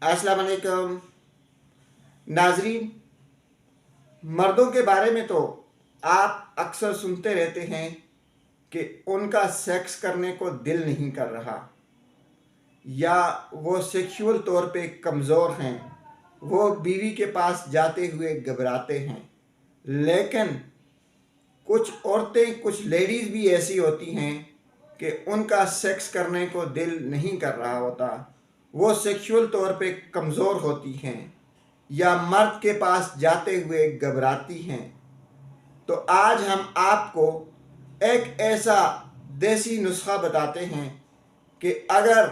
अस्सलाम वालेकुम नाजरीन। मर्दों के बारे में तो आप अक्सर सुनते रहते हैं कि उनका सेक्स करने को दिल नहीं कर रहा, या वो सेक्सुअल तौर पे कमज़ोर हैं, वो बीवी के पास जाते हुए घबराते हैं। लेकिन कुछ औरतें, कुछ लेडीज़ भी ऐसी होती हैं कि उनका सेक्स करने को दिल नहीं कर रहा होता, वो सेक्सुअल तौर पे कमज़ोर होती हैं या मर्द के पास जाते हुए घबराती हैं। तो आज हम आपको एक ऐसा देसी नुस्खा बताते हैं कि अगर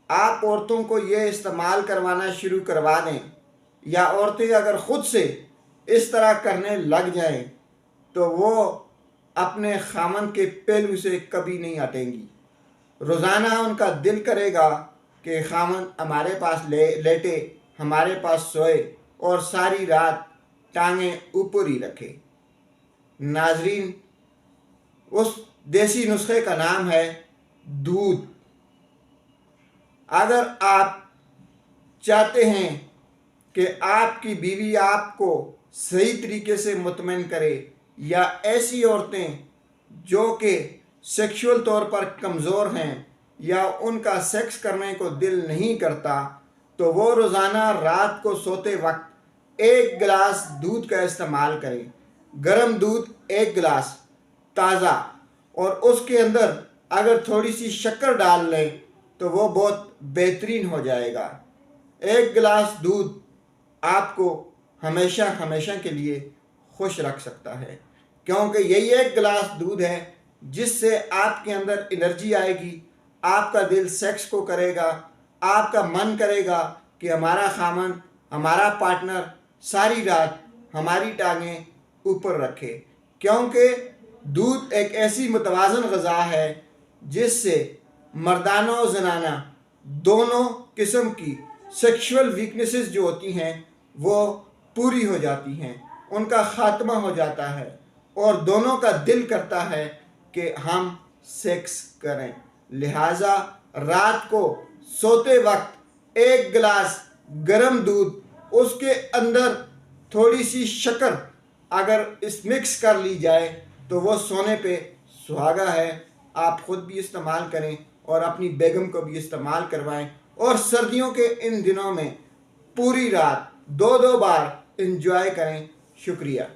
आप औरतों को ये इस्तेमाल करवाना शुरू करवा दें, या औरतें अगर ख़ुद से इस तरह करने लग जाएं, तो वो अपने खामन के पहलू से कभी नहीं हटेंगी। रोज़ाना उनका दिल करेगा कि खामन हमारे पास लेटे, हमारे पास सोए और सारी रात टांगें ऊपर ही रखे। नाजरीन, उस देसी नुस्खे का नाम है दूध। अगर आप चाहते हैं कि आपकी बीवी आपको सही तरीके से मुतमईन करे, या ऐसी औरतें जो कि सेक्सुअल तौर पर कमज़ोर हैं या उनका सेक्स करने को दिल नहीं करता, तो वो रोज़ाना रात को सोते वक्त 1 गिलास दूध का इस्तेमाल करें। गर्म दूध 1 गिलास ताज़ा, और उसके अंदर अगर थोड़ी सी शक्कर डाल लें तो वो बहुत बेहतरीन हो जाएगा। 1 गिलास दूध आपको हमेशा हमेशा के लिए खुश रख सकता है, क्योंकि यही 1 गिलास दूध है जिससे आपके अंदर एनर्जी आएगी, आपका दिल सेक्स को करेगा, आपका मन करेगा कि हमारा खामन, हमारा पार्टनर सारी रात हमारी टांगें ऊपर रखे। क्योंकि दूध एक ऐसी मुतवाज़न ग़िज़ा है जिससे मर्दाना और जनाना दोनों किस्म की सेक्सुअल वीकनेसेस जो होती हैं वो पूरी हो जाती हैं, उनका ख़ात्मा हो जाता है, और दोनों का दिल करता है कि हम सेक्स करें। लिहाजा रात को सोते वक्त 1 गिलास गर्म दूध, उसके अंदर थोड़ी सी शक्कर अगर इस मिक्स कर ली जाए तो वो सोने पे सुहागा है। आप ख़ुद भी इस्तेमाल करें और अपनी बेगम को भी इस्तेमाल करवाएं, और सर्दियों के इन दिनों में पूरी रात 2-2 बार इंजॉय करें। शुक्रिया।